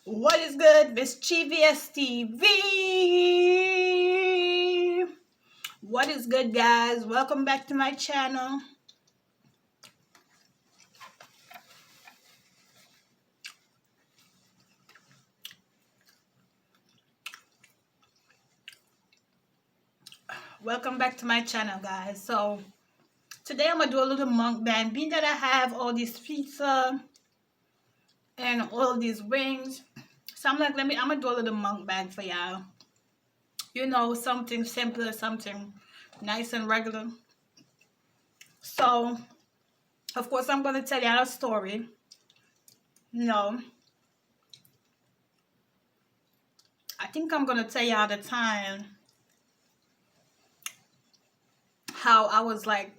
What is good, Mischievous TV? What is good, guys? Welcome back to my channel. Welcome back to my channel, guys. So today I'm gonna do a little mukbang. Being that I have all this pizza and all of these wings, so I'm like, I'm gonna do a little mukbang for y'all. You know, something simpler, something nice and regular. So of course I'm gonna tell y'all a story. No, I think I'm gonna tell y'all the time how I was like,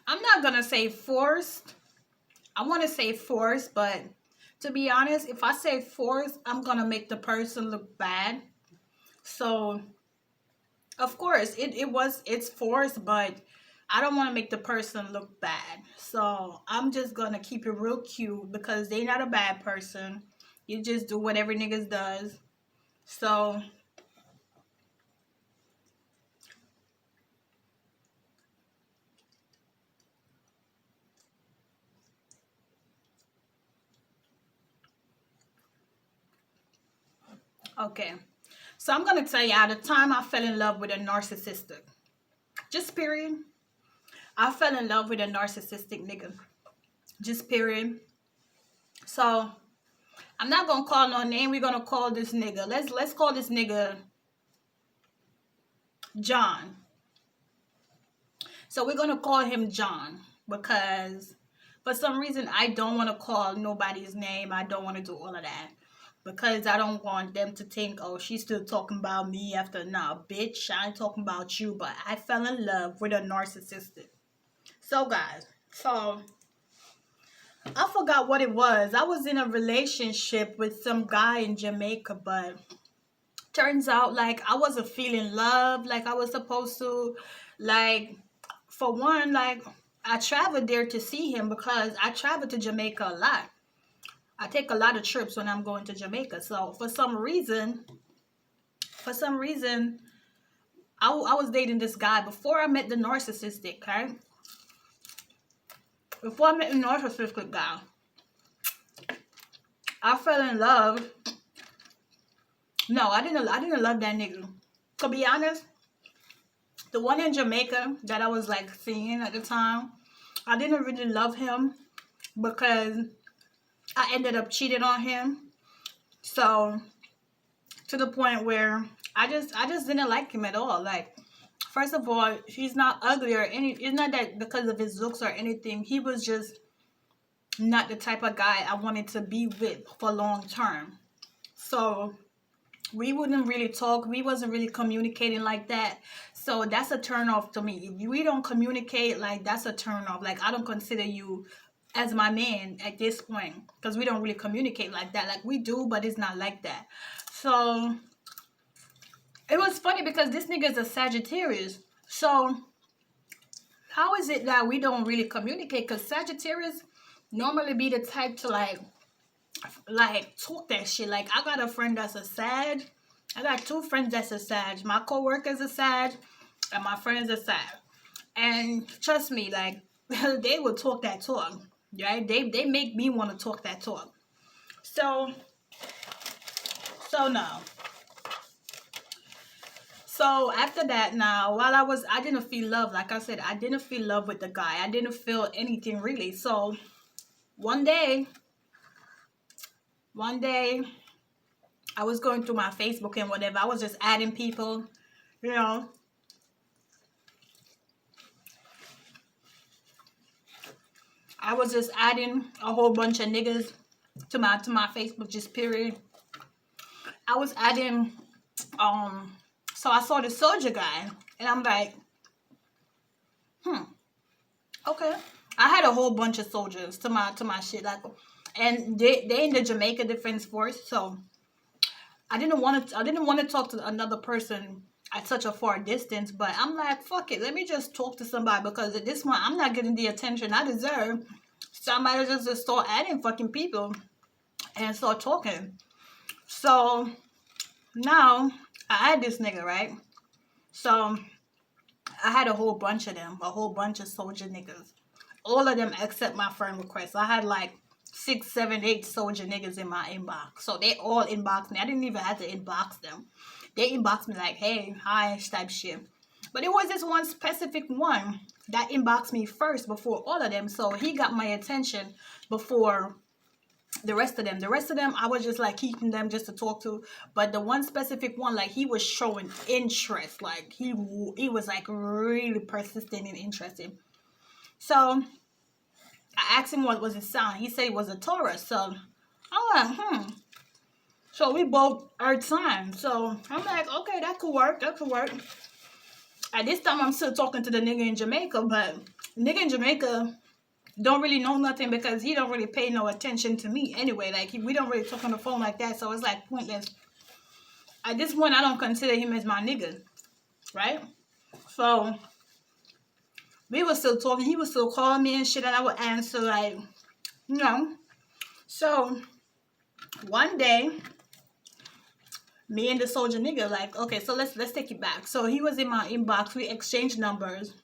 I'm not gonna say forced. I want to say forced, but to be honest, if I say forced, I'm gonna make the person look bad. So of course it's forced, but I don't want to make the person look bad. So I'm just gonna keep it real cute because they not a bad person. You just do what every niggas does. So okay. So I'm gonna tell you at the time I fell in love with a narcissistic. Just period. I fell in love with a narcissistic nigga. Just period. So I'm not gonna call no name. We're gonna call this nigga. Let's call this nigga John. So we're gonna call him John because for some reason I don't want to call nobody's name. I don't want to do all of that because I don't want them to think, oh, she's still talking about me after. Nah, bitch, I ain't talking about you. But I fell in love with a narcissistic. So guys, so I forgot what it was. I was in a relationship with some guy in Jamaica, but turns out like I wasn't feeling love like I was supposed to. Like, for one, like I traveled there to see him because I travel to Jamaica a lot. I take a lot of trips when I'm going to Jamaica. So for some reason, I was dating this guy before I met the narcissistic, okay? Before I met the narcissistic guy, I fell in love. No, I didn't love that nigga. To be honest, the one in Jamaica that I was like seeing at the time, I didn't really love him because I ended up cheating on him. So to the point where I just didn't like him at all. Like, first of all, he's not ugly or any. It's not that because of his looks or anything. He was just not the type of guy I wanted to be with for long term. So we wouldn't really talk. We wasn't really communicating like that. So that's a turn off to me. If we don't communicate, like, that's a turn off. Like, I don't consider you as my man at this point because we don't really communicate like that. Like, we do, but it's not like that. So it was funny because this nigga is a Sagittarius. So how is it that we don't really communicate? Because Sagittarius normally be the type to like talk that shit. Like, I got a friend that's a Sag. I got two friends that's a Sag. My co-worker's a Sag and my friend's a Sag. And trust me, like, they will talk that talk. Right? They make me want to talk that talk. So no. So after that, now, while I didn't feel love. Like I said, I didn't feel love with the guy. I didn't feel anything really. So one day, I was going through my Facebook and whatever. I was just adding people, you know. I was just adding a whole bunch of niggas to my Facebook, just period. I was adding, so I saw the soldier guy, and I'm like, okay. I had a whole bunch of soldiers to my shit, like, and they in the Jamaica Defense Force, so I didn't want to talk to another person at such a far distance, but I'm like, fuck it, let me just talk to somebody because at this point I'm not getting the attention I deserve. So I might as well just start adding fucking people and start talking. So now I add this nigga, right? So I had a whole bunch of them, a whole bunch of soldier niggas. All of them accept my friend request. I had like 6, 7, 8 soldier niggas in my inbox. So they all inboxed me. I didn't even have to inbox them. They inboxed me like, hey, hi, type shit. But it was this one specific one that inboxed me first before all of them. So he got my attention before the rest of them. The rest of them, I was just like keeping them just to talk to. But the one specific one, like he was showing interest. Like he was like really persistent and interested. So I asked him what was his sign. He said it was a Taurus. So I'm like, So we both earth signs. So I'm like, okay, that could work. That could work. At this time, I'm still talking to the nigga in Jamaica, but the nigga in Jamaica don't really know nothing because he don't really pay no attention to me anyway. Like, we don't really talk on the phone like that, so it's like pointless. At this point, I don't consider him as my nigga, right? So we were still talking. He was still calling me and shit, and I would answer like, you know. So one day, me and the soldier nigga, like, okay, so let's take it back. So he was in my inbox. We exchanged numbers.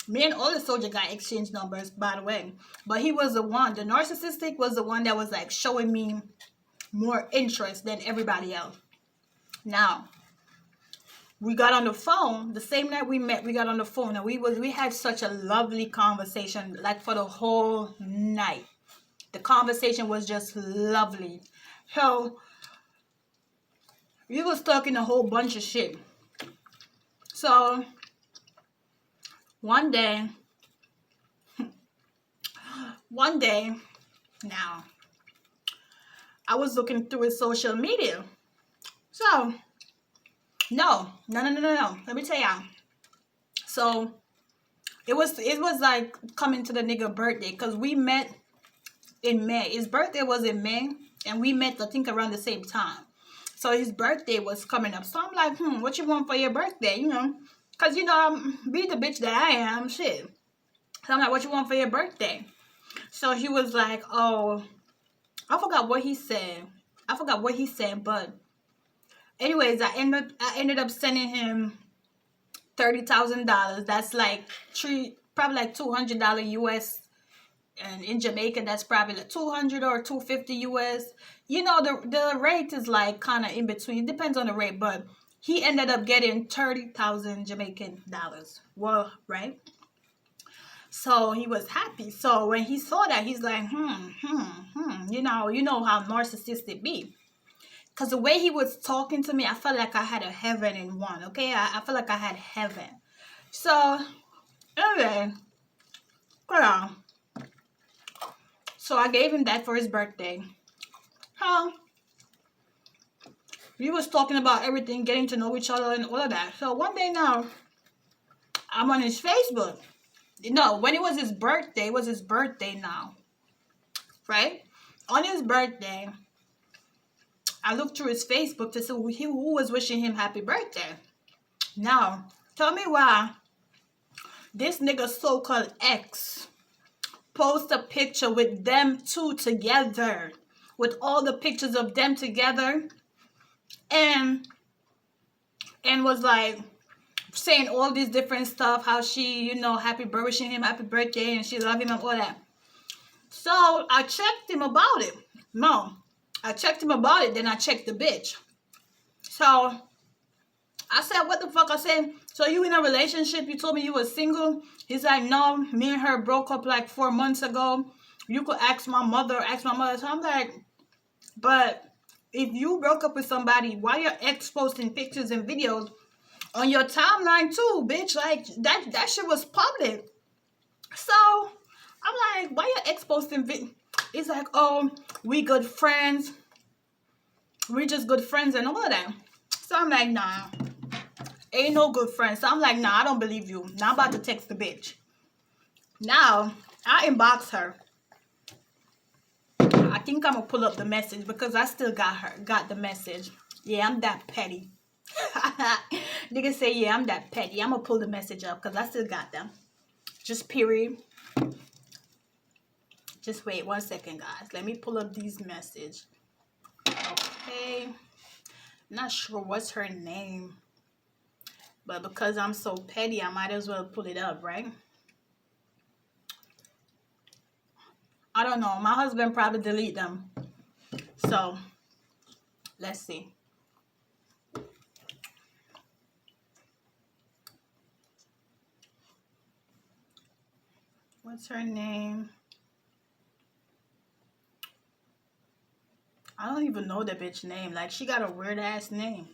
Me and all the soldier guy exchanged numbers, by the way. But he was the one, the narcissistic was the one that was like showing me more interest than everybody else. Now, we got on the phone. The same night we met, we got on the phone. And we had such a lovely conversation, like for the whole night. The conversation was just lovely. So we was talking a whole bunch of shit. So one day now, I was looking through his social media. So no. Let me tell y'all. So it was like coming to the nigga birthday because we met in May. His birthday was in May, and we met I think around the same time. So his birthday was coming up. So I'm like, what you want for your birthday? You know, because, you know, be the bitch that I am, shit. So I'm like, what you want for your birthday? So he was like, oh, I forgot what he said. But anyways, I ended up sending him $30,000. That's like probably like $200 US. And in Jamaica, that's probably like 200 or 250 US. You know, the rate is like kind of in between. It depends on the rate, but he ended up getting 30,000 Jamaican dollars. Well, right? So he was happy. So when he saw that, he's like, You know how narcissistic be. Because the way he was talking to me, I felt like I had a heaven in one, okay? I felt like I had heaven. So, anyway, yeah. So I gave him that for his birthday. We was talking about everything, getting to know each other and all of that. So one day now, I'm on his Facebook. No, when it was his birthday now. Right? On his birthday, I looked through his Facebook to see who was wishing him happy birthday. Now, tell me why this nigga so-called ex post a picture with them two together, with all the pictures of them together, and was like saying all these different stuff, how she, wishing him happy birthday and she love him and all that. So I checked him about it. Then I checked the bitch. So I said, what the fuck? I said, so you in a relationship? You told me you were single. He's like, no, me and her broke up like 4 months ago. You could ask my mother. So I'm like, but if you broke up with somebody, why your ex posting pictures and videos on your timeline too, bitch? Like, that shit was public. So I'm like, why your ex posting videos? It's like, oh, we good friends. We just good friends and all of that. So I'm like, nah. Ain't no good friends. So I'm like, nah, I don't believe you. Now I'm about to text the bitch. Now, I inbox her. I think I'm going to pull up the message because I still got the message. Yeah, I'm that petty. Nigga say, yeah, I'm that petty. I'm going to pull the message up because I still got them. Just period. Just wait 1 second, guys. Let me pull up these messages. Okay. Not sure what's her name. But because I'm so petty, I might as well pull it up, right? I don't know. My husband probably delete them. So, let's see. What's her name? I don't even know the bitch name. Like, she got a weird ass name.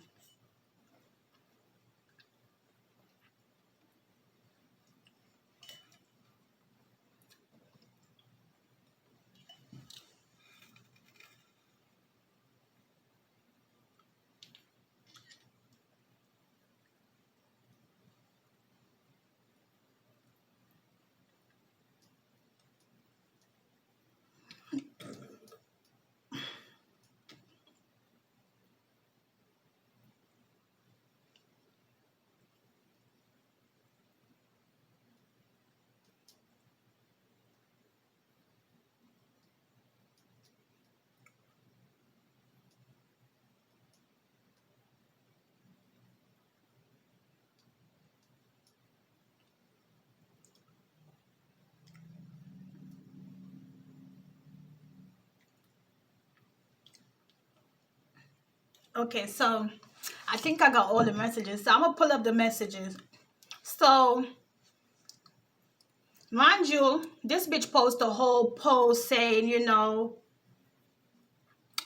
Okay, so I think I got all the messages. So I'm going to pull up the messages. So, mind you, this bitch posted a whole post saying, you know,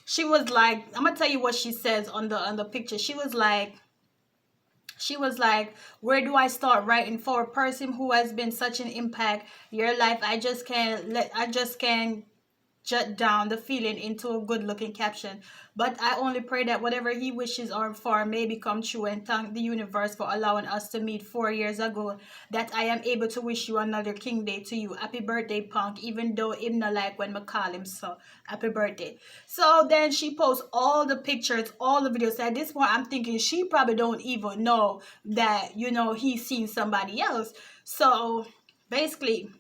she was like, I'm going to tell you what she says on the picture. She was like, where do I start writing for a person who has been such an impact your life? I just can't jot down the feeling into a good looking caption, but I only pray that whatever he wishes are for may become true, and thank the universe for allowing us to meet 4 years ago, that I am able to wish you another king day to you. Happy birthday, punk, even though him not like when I call him, so happy birthday. So then she posts all the pictures, all the videos. At this point I'm thinking she probably don't even know that, you know, he's seen somebody else. So basically,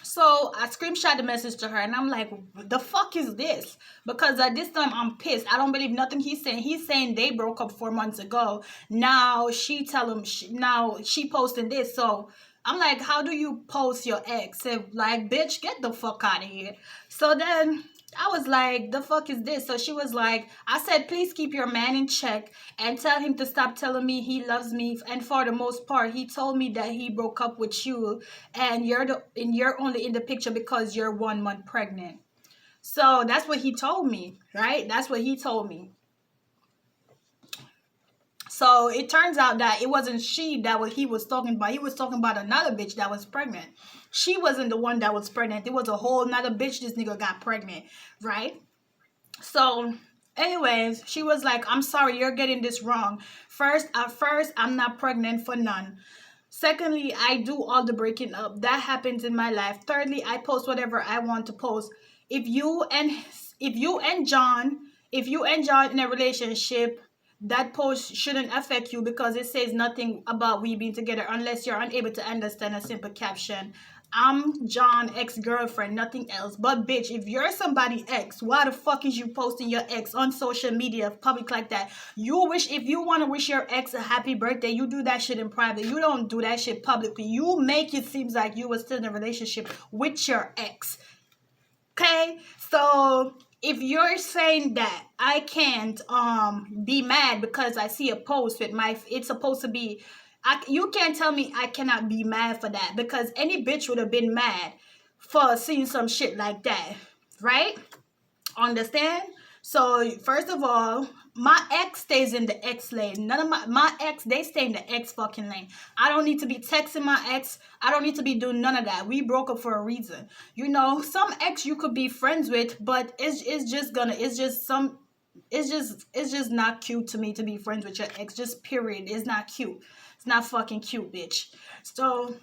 so I screenshot the message to her and I'm like, the fuck is this? Because at this time I'm pissed. I don't believe nothing he's saying. He's saying they broke up 4 months ago. Now she tell him, now she posting this. So I'm like, how do you post your ex? If, like, bitch, get the fuck out of here. So then I was like, the fuck is this? So she was like, I said, please keep your man in check and tell him to stop telling me he loves me. And for the most part, he told me that he broke up with you and you're only in the picture because you're 1 month pregnant. So that's what he told me, right? That's what he told me. So it turns out that it wasn't she that what he was talking about. He was talking about another bitch that was pregnant. She wasn't the one that was pregnant. It was a whole nother bitch this nigga got pregnant, right? So anyways, she was like, I'm sorry, you're getting this wrong. At first, I'm not pregnant for none. Secondly, I do all the breaking up. That happens in my life. Thirdly, I post whatever I want to post. If you and John in a relationship, that post shouldn't affect you because it says nothing about we being together unless you're unable to understand a simple caption. I'm John ex-girlfriend, nothing else. But bitch, if you're somebody ex, why the fuck is you posting your ex on social media public like that? If you want to wish your ex a happy birthday, you do that shit in private. You don't do that shit publicly. You make it seem like you were still in a relationship with your ex. Okay? So if you're saying that I can't be mad because I see a post with it's supposed to be, you can't tell me I cannot be mad for that, because any bitch would have been mad for seeing some shit like that, right? Understand? So first of all, my ex stays in the ex lane. None of my ex, they stay in the ex fucking lane. I don't need to be texting my ex. I don't need to be doing none of that. We broke up for a reason. You know, some ex you could be friends with, but it's just not cute to me to be friends with your ex. Just period. It's not cute. It's not fucking cute, bitch. So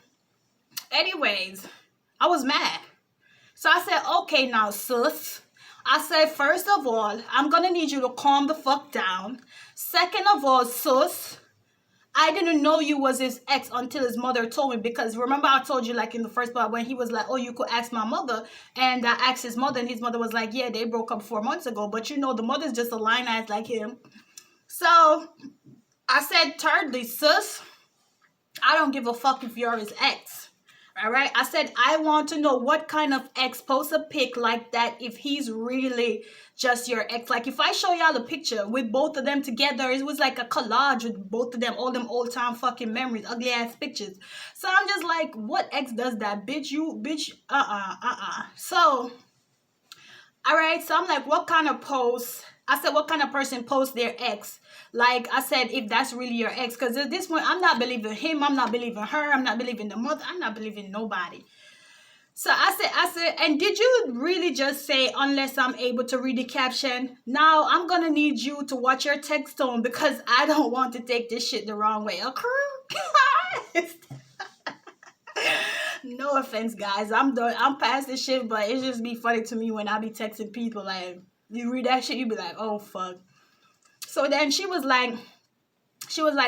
anyways, I was mad. So I said, okay now, sis. I said, first of all, I'm going to need you to calm the fuck down. Second of all, sis, I didn't know you was his ex until his mother told me. Because remember I told you, like, in the first part when he was like, oh, you could ask my mother. And I asked his mother, and his mother was like, yeah, they broke up 4 months ago. But you know, the mother's just a line ass like him. So I said, thirdly, sis, I don't give a fuck if you're his ex. All right. I said, I want to know what kind of ex posts a pic like that if he's really just your ex. Like, if I show y'all a picture with both of them together, it was like a collage with both of them, all them old time fucking memories, ugly ass pictures. So I'm just like, what ex does that? Bitch, you, bitch, So, all right. So I'm like, what kind of posts? I said, what kind of person posts their ex? Like I said, if that's really your ex, because at this point, I'm not believing him. I'm not believing her. I'm not believing the mother. I'm not believing nobody. So I said, and did you really just say, unless I'm able to read the caption? Now I'm going to need you to watch your text tone because I don't want to take this shit the wrong way. Okay? No offense, guys. I'm done. I'm past this shit, but it just be funny to me when I be texting people. Like, you read that shit, you be like, oh, fuck. So then she was like,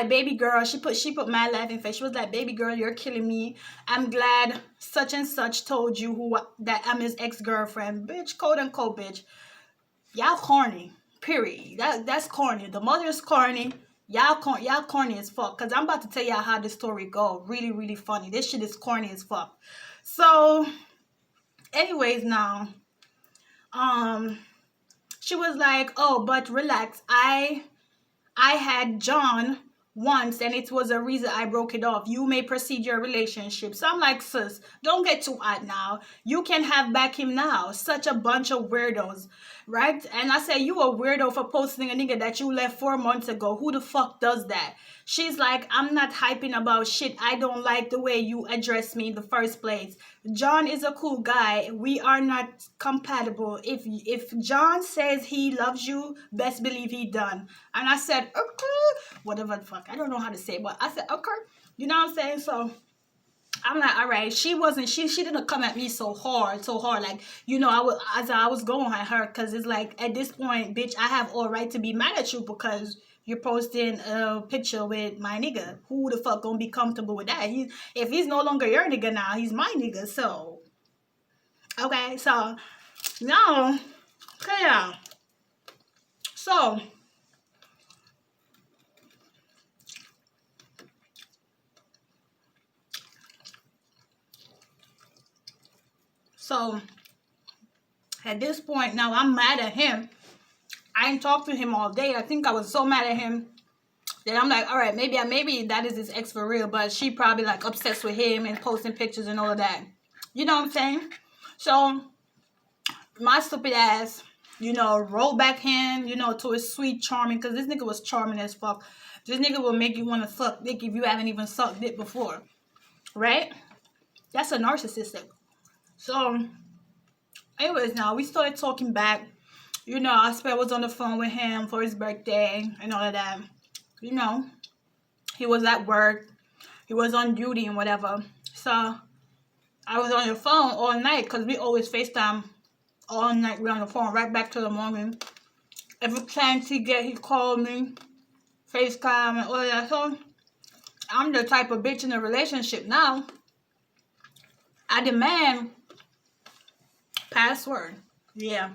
baby girl, she put my laughing face. She was like, baby girl, you're killing me. I'm glad such and such told you that I'm his ex-girlfriend. Bitch, quote unquote, bitch. Y'all corny. Period. That's corny. The mother's corny. Y'all corny as fuck. Cause I'm about to tell y'all how this story go. Really, really funny. This shit is corny as fuck. So, anyways, now, she was like, oh, but relax. I had John once, and it was a reason I broke it off. You may proceed your relationship. So I'm like, sis, don't get too hot now. You can have back him now. Such a bunch of weirdos, right? And I said, you a weirdo for posting a nigga that you left 4 months ago. Who the fuck does that? She's like, I'm not hyping about shit. I don't like the way you address me in the first place. John is a cool guy. We are not compatible. If John says he loves you, best believe he done. And I said, okay, whatever the fuck. I don't know how to say it, but I said, okay. You know what I'm saying? So I'm like, all right. She didn't come at me so hard. Like, you know, I was going at her, because it's like, at this point, bitch, I have all right to be mad at you because you're posting a picture with my nigga. Who the fuck gonna be comfortable with that? If he's no longer your nigga now, he's my nigga. So, okay. So, no. Yeah. So, at this point, now I'm mad at him. I ain't talked to him all day. I think I was so mad at him that I'm like, all right, maybe that is his ex for real, but she probably like obsessed with him and posting pictures and all of that. You know what I'm saying? So my stupid ass, you know, roll back hand, you know, to his sweet charming, because this nigga was charming as fuck. This nigga will make you want to suck dick if you haven't even sucked dick before. Right? That's a narcissistic. So, anyways, now we started talking back. You know, I was on the phone with him for his birthday and all of that. You know, he was at work. He was on duty and whatever. So, I was on the phone all night, because we always FaceTime all night. We're on the phone right back to the morning. Every chance he called me, FaceTime and all of that. So, I'm the type of bitch in a relationship now. I demand password. Yeah.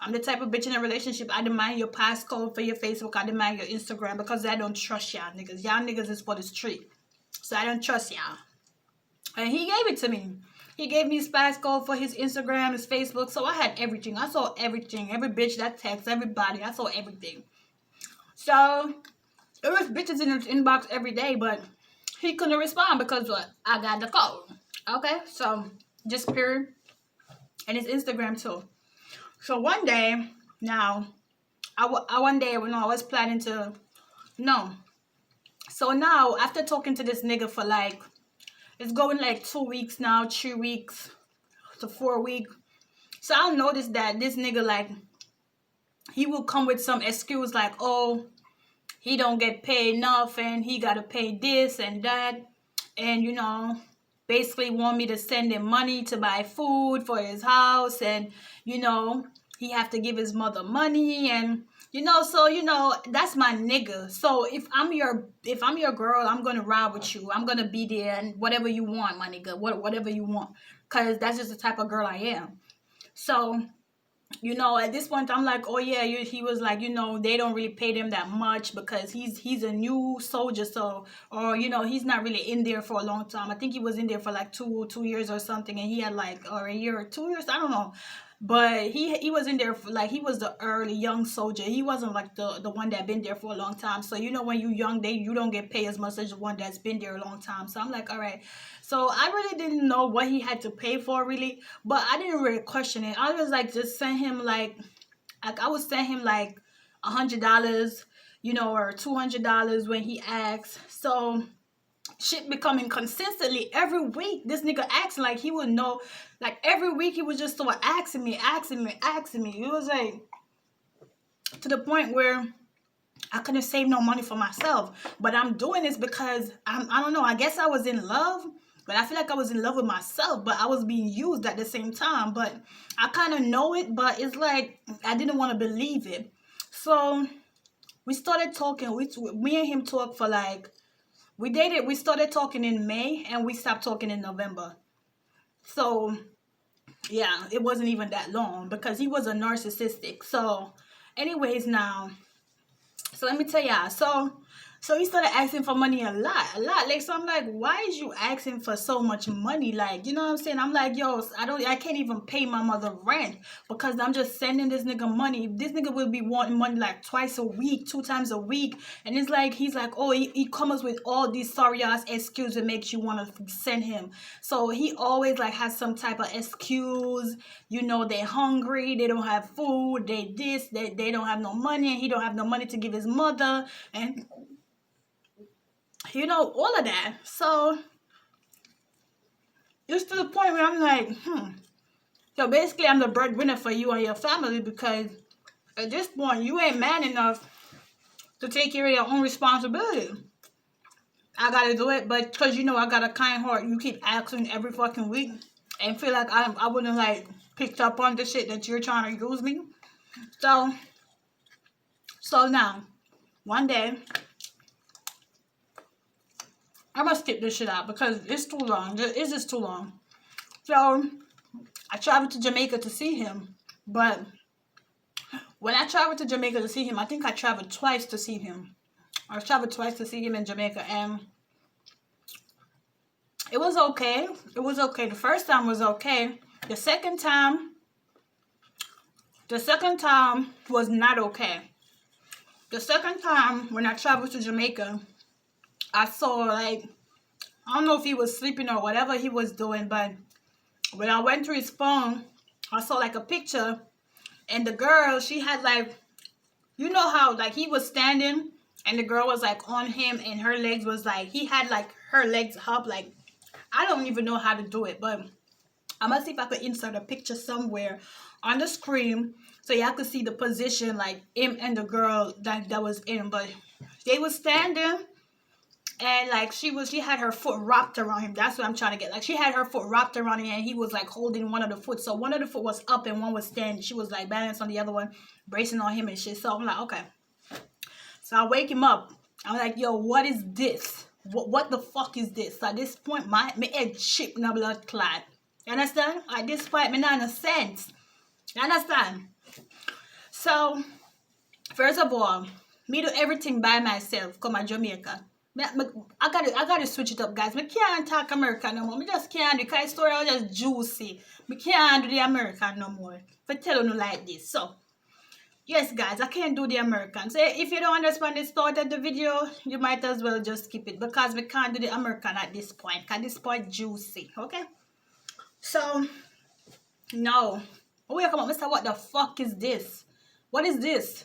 I'm the type of bitch in a relationship. I demand your passcode for your Facebook. I demand your Instagram, because I don't trust y'all niggas. Y'all niggas is for the street. So I don't trust y'all. And he gave it to me. He gave me his passcode for his Instagram, his Facebook. So I had everything. I saw everything. Every bitch that texts, everybody. I saw everything. So there was bitches in his inbox every day, but he couldn't respond because I got the code. Okay? So just period. And his Instagram too. So one day, now, one day when I was planning to, no. So now, after talking to this nigga for like, it's going like 2 weeks now, 3 weeks to 4 weeks. So I noticed that this nigga, like, he will come with some excuse like, oh, he don't get paid enough and he got to pay this and that. And, you know, basically want me to send him money to buy food for his house and, you know, he have to give his mother money, and so that's my nigga. So if I'm your girl, I'm gonna ride with you. I'm gonna be there, and whatever you want, my nigga, whatever you want, cause that's just the type of girl I am. So at this point, I'm like, oh yeah, he was like, they don't really pay them that much because he's a new soldier, so, or he's not really in there for a long time. I think he was in there for like two years or something, and he had like, or a year or 2 years, I don't know. But he was in there for like, he was the early young soldier. He wasn't like the one that been there for a long time. So when you young, you don't get paid as much as the one that's been there a long time. So I'm like, all right. So I really didn't know what he had to pay for really, but I didn't really question it. I was like, just send him like I would send him like $100, or $200 when he asks. So shit becoming consistently every week. This nigga asking like he would know, like every week he was just start asking me. It was like to the point where I couldn't save no money for myself. But I'm doing this because I don't know, I guess I was in love. But I feel like I was in love with myself, but I was being used at the same time. But I kind of know it, but it's like I didn't want to believe it. So we started talking. Me and him talked for like, we dated. We started talking in May, and we stopped talking in November. So yeah, it wasn't even that long because he was a narcissistic. So anyways, now, so let me tell y'all. So he started asking for money a lot. Like, so I'm like, why is you asking for so much money? Like, you know what I'm saying? I'm like, yo, I can't even pay my mother rent because I'm just sending this nigga money. This nigga will be wanting money like twice a week, 2 times a week. And it's like, he's like, oh, he comes with all these sorry ass excuses that makes you want to send him. So he always like has some type of excuse. They're hungry. They don't have food. They don't have no money. And he don't have no money to give his mother. And all of that. So it's to the point where I'm like, So basically, I'm the breadwinner for you and your family because at this point, you ain't man enough to take care of your own responsibility. I gotta do it, but because I got a kind heart, you keep asking every fucking week and feel like I wouldn't like picked up on the shit that you're trying to use me. So now, one day, I'm gonna skip this shit out because it's too long. It's just too long. So I traveled to Jamaica to see him, but when I traveled to Jamaica to see him, I think I traveled twice to see him. I traveled twice to see him in Jamaica, and it was okay. It was okay. The first time was okay. The second time was not okay. The second time when I traveled to Jamaica, I saw like, I don't know if he was sleeping or whatever he was doing, but when I went through his phone, I saw like a picture, and the girl, she had like, how like he was standing and the girl was like on him and her legs was like, he had like her legs up, like, I don't even know how to do it, but I'm gonna see if I could insert a picture somewhere on the screen so y'all could see the position, like him and the girl that was in. But they was standing, and like she had her foot wrapped around him. That's what I'm trying to get. Like she had her foot wrapped around him, and he was like holding one of the foot. So one of the foot was up and one was standing. She was like balanced on the other one, bracing on him and shit. So I'm like, okay. So I wake him up. I'm like, yo, what is this? What the fuck is this? So at this point, my head chip in a blood clot. You understand? At this point, me not in a sense. You understand? So, first of all, me do everything by myself. Come to Jamaica. I gotta switch it up, guys. Me can't talk American no more. Me just can't do, because the story was just juicy. Me can't do the American no more. For telling you like this. So, yes, guys, I can't do the American. So, if you don't understand the start of the video, you might as well just skip it. Because we can't do the American at this point. Because this point juicy. Okay? So, no. Oh, yeah, come on, Mr. What the fuck is this? What is this?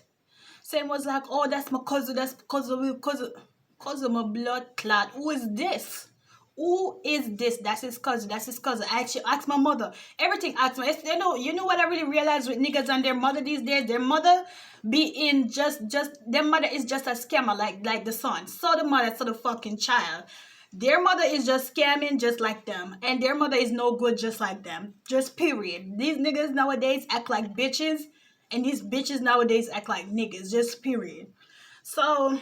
Sam was like, oh, that's my cousin. That's cousin, my blood clot. Who is this? Who is this? That's his cousin. That's his cousin. I actually asked my mother. Everything asked me. You know what I really realized with niggas and their mother these days? Their mother their mother is just a scammer like the son. So the mother, so the fucking child. Their mother is just scamming just like them. And their mother is no good just like them. Just period. These niggas nowadays act like bitches. And these bitches nowadays act like niggas, just period. So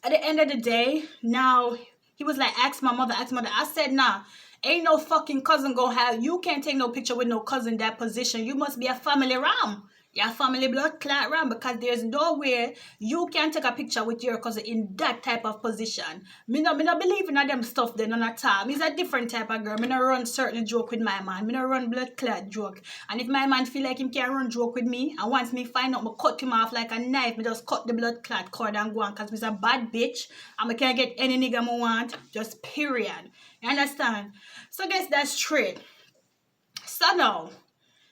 at the end of the day, now he was like, ask my mother, ask my mother. I said, nah, ain't no fucking cousin gonna have, you can't take no picture with no cousin in that position. You must be a family ram. Your family blood clot ram, because there's no way you can take a picture with your cousin in that type of position. Me no believe in them stuff then on a time. He's a different type of girl. Me no run certain joke with my man. Me no run blood clot joke. And if my man feel like him can run joke with me, and once me find out, me cut him off like a knife. Me just cut the blood clot cord and go on, because me's a bad bitch and me can't get any nigga me want. Just period. You understand? So guess that's straight. So now,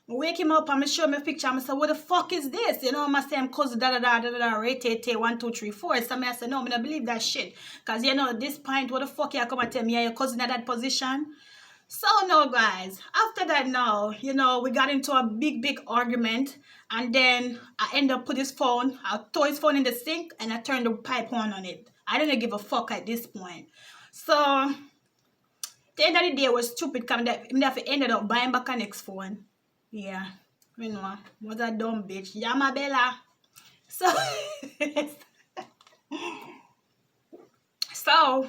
I wake him up and I show him a picture and I say, what the fuck is this? You know, I'm saying cousin rate 1, 2, 3, 4. So I say, no, I don't believe that shit. Because you know, at this point, what the fuck you come and tell me your cousin at that position? So no, guys, after that now, you know, we got into a big argument, and then I end up put his phone, I throw his phone in the sink and I turned the pipe on it. I didn't give a fuck at this point. So the end of the day was stupid because I ended up buying back a next phone. Yeah, you know, was a dumb bitch. Yama Bella. So, so,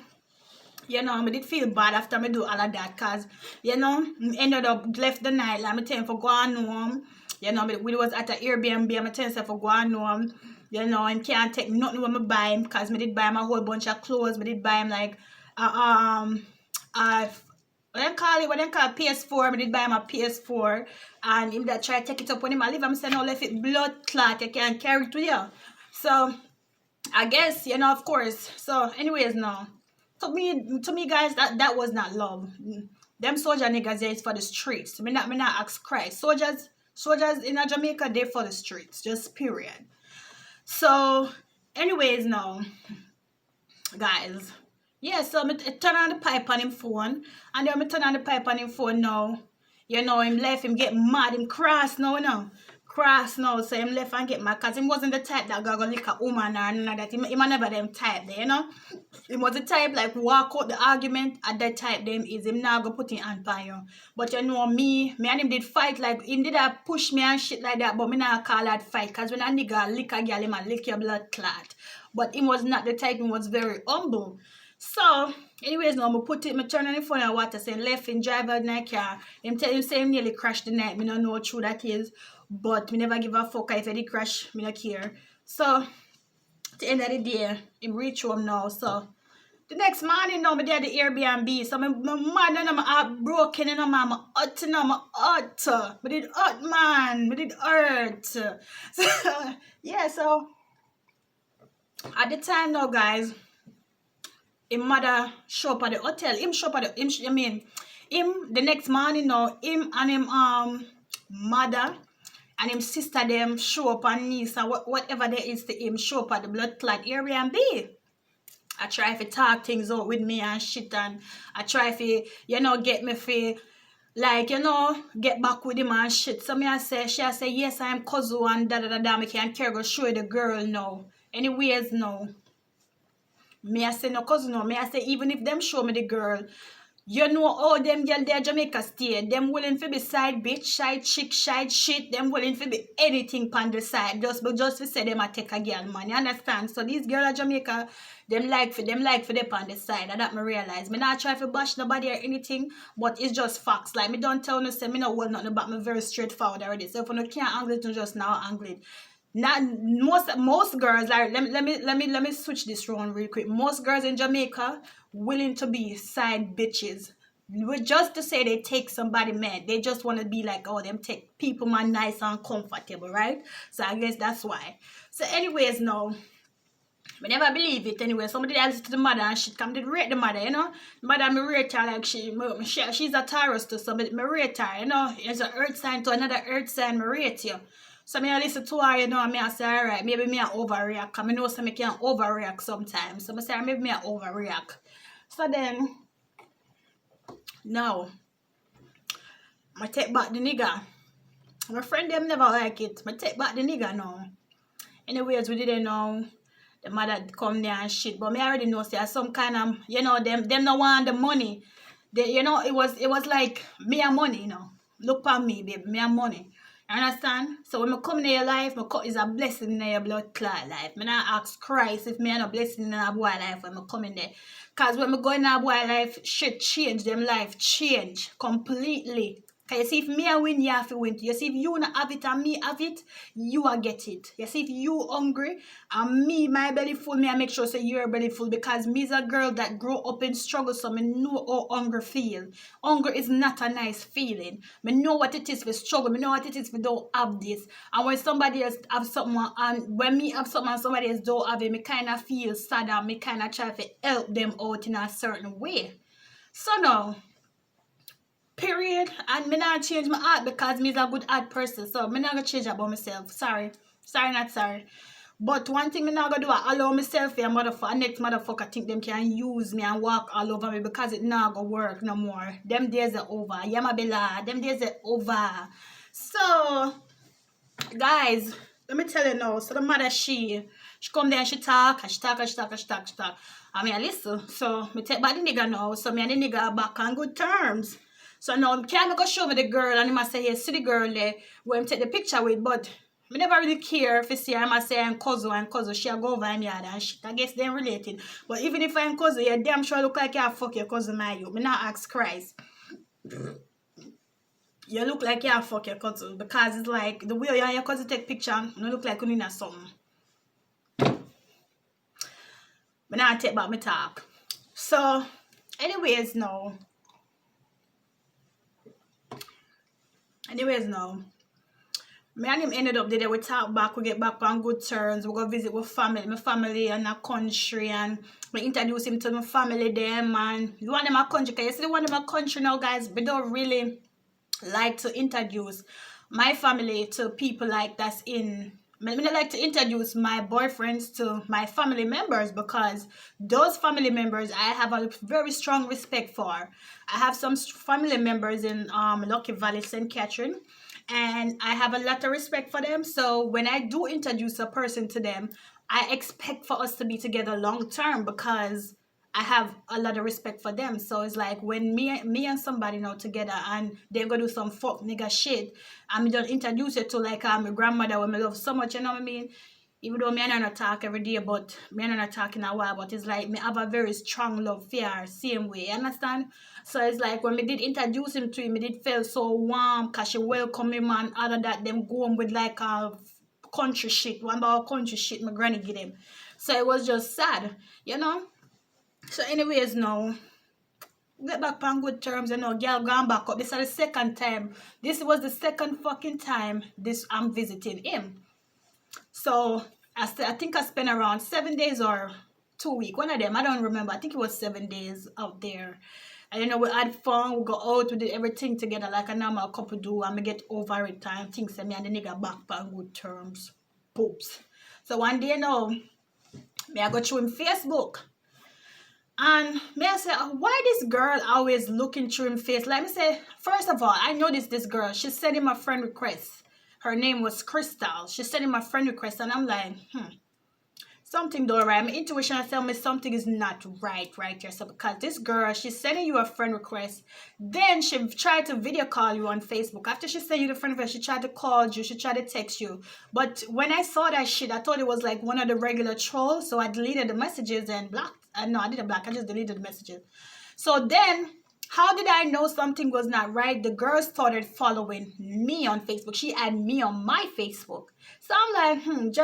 you know, I did feel bad after I do all of that, because, you know, I ended up left the night, like, I tell him for go on home. You know, we was at an Airbnb, I tell him for go on home. You know, I can't take nothing when I buy him, because I did buy him a whole bunch of clothes. I did buy him like, what they call PS4, I did buy him a PS4, and him that try to take it up when him I leave, I'm saying, no, left it blood clot, you can't carry it with you. So, I guess, you know, of course. So, anyways, no. To me, guys, that was not love. Them soldier niggas there is for the streets. Me not ask Christ. Soldiers in Jamaica, they for the streets, just period. So, anyways, no. Guys. Yeah, so I turn on the pipe on him phone, and then I turn on the pipe on him phone now. You know, him left, him get mad, him cross now, Cross now, so him left and get mad, because he wasn't the type that go lick a woman or none of that. He never them type there, you know. He was the type like walk out the argument, at that type them is him now go put in hand on you. But you know, me and him did fight, like him did push me and shit like that, but me not call that fight, because when a nigga lick a girl, him a lick your blood clot. But he was not the type, he was very humble. So, anyways, now I turn on the phone and water saying left in driver in the car. Him tell him say him nearly crashed the night. Me don't know how true that is. But me never give a fuck if he crash, me not care. So, at the end of the day, him reach home now. So, the next morning now, me there at the Airbnb. So, my mad and my heart broken and my hurt and my heart. Me did hurt, man. Me did hurt. So, yeah, so, at the time now, guys, him mother show up at the hotel. Him show up at the, him the next morning now, him and him mother and him sister them show up, and niece and whatever there is to him show up at the blood clot Airbnb. I try to talk things out with me and shit, and I try to, you know, get me for, like, you know, get back with him and shit. So she say, yes, I am cousin and da. Me can carry go show the girl now. Anyways, no. Me I say no cousin no. Me I say even if them show me the girl, you know all them girl there Jamaica stay. Them willing to be side bitch, side chick, side shit. Them willing to be anything on the side. Just to say them a take a girl, man. You understand? So these girls at Jamaica, them like for them on the side. And that me realize. Me not try to bash nobody or anything, but it's just facts. Like me don't tell no say me no hold nothing about me very straightforward already. So if you can't angle it, you just now angle it. Not most girls, like let me switch this around real quick. Most girls in Jamaica willing to be side bitches, just to say they take somebody man. They just want to be like, oh, them take people man nice and comfortable, right? So I guess that's why. So anyways, no, I never believe it. Anyway, somebody else to the mother and she come to rate the mother, you know. The mother me rate her like she's a Taurus to somebody. Me rate her, you know. It's an earth sign to another earth sign. Me rate you. So I listen to her, you know, and I say, alright, maybe me overreact. Because I know some can overreact sometimes. So I say, maybe me overreact. So then, now, I take back the nigga. My friend them never like it. I take back the nigga now. Anyways, we didn't know. The mother come there and shit. But me already know say some kind of, you know, them no want the money. They, you know, it was like me and money, you know. Look at me, baby, me and money. Understand? So when I come in your life, is a blessing in your blood clot life. I not ask Christ if me are a blessing in a boy life when I come in there. Cause when I go in a boy life, shit change, them life change completely. Cause you see if me I win, you have to win. You see if you not have it and me have it, you are get it. You see if you hungry and me, my belly full, me I make sure say you're belly full because me's a girl that grow up in struggle, so me know how hunger feel. Hunger is not a nice feeling. Me know what it is for struggle. Me know what it is for don't have this. And when somebody else have something and when me have something and somebody else don't have it, me kind of feel sad and me kind of try to help them out in a certain way. So now, period. And me not change my heart because me is a good heart person. So me not gonna change about myself. Sorry. Sorry, not sorry. But one thing me not gonna do, I allow myself a motherfucker, next motherfucker think them can use me and walk all over me because it not gonna work no more. Them days are over. Yamabela, them days are over. So, guys, let me tell you now. So the mother she come there and she talk, and she talk, and she talk, and she talk, she talk. I mean I listen. So me take back the nigga now. So me and the nigga are back on good terms. So now can't go show me the girl and he must say, hey, see the girl there where him take the picture with, but I never really care if you see her, I must say I'm cousin, she go over and yard and shit. I guess they're related. But even if I'm cousin, you damn sure look like you fuck your cousin my you. Me not ask Christ. You look like you fuck your cousin because it's like the way you and your cousin take picture, you look like you need something. But now I take back my talk. So, anyways, now. Me and him ended up there. We talk back, we get back on good terms. We go visit with family, my family in a country, and we introduce him to my family there, man. The one in my country, because you see the one in my country now, guys, we don't really like to introduce my family to people like that's in. I don't like to introduce my boyfriends to my family members because those family members I have a very strong respect for. I have some family members in Lucky Valley, St. Catherine, and I have a lot of respect for them. So when I do introduce a person to them, I expect for us to be together long term because I have a lot of respect for them. So it's like when me and somebody now together and they go do some fuck nigga shit, I'm gonna introduce it to like my grandmother who I love so much, you know what I mean? Even though me and her not talk every day, but me and her not talk in a while, but it's like me have a very strong love for her, same way, you understand? So it's like when me did introduce him to him, me did feel so warm because she welcome him and all of that, them go on with like a country shit, one about country shit my granny give him. So it was just sad, you know? So anyways, now, get back on good terms, you know, girl gone back up. This is the second time. This was the second fucking time I'm visiting him. So, I think I spent around 7 days or 2 weeks. One of them, I don't remember. I think it was 7 days out there. And you know, we had fun, we go out, we did everything together like a normal couple do, and we get over it time. Things me and the nigga back on good terms. Poops. So one day now, me I go through him Facebook. And me I say, why this girl always looking through him face? Let me say, first of all, I noticed this girl. She sent him a friend request. Her name was Crystal. She sent him a friend request, and I'm like, something don't right. My intuition tell me something is not right here. So because this girl, she's sending you a friend request, then she tried to video call you on Facebook. After she sent you the friend request, she tried to call you, she tried to text you. But when I saw that shit, I thought it was like one of the regular trolls, so I deleted the messages and blocked. No, I didn't block. I just deleted the messages. So then, how did I know something was not right? The girl started following me on Facebook. She had me on my Facebook. So I'm like, just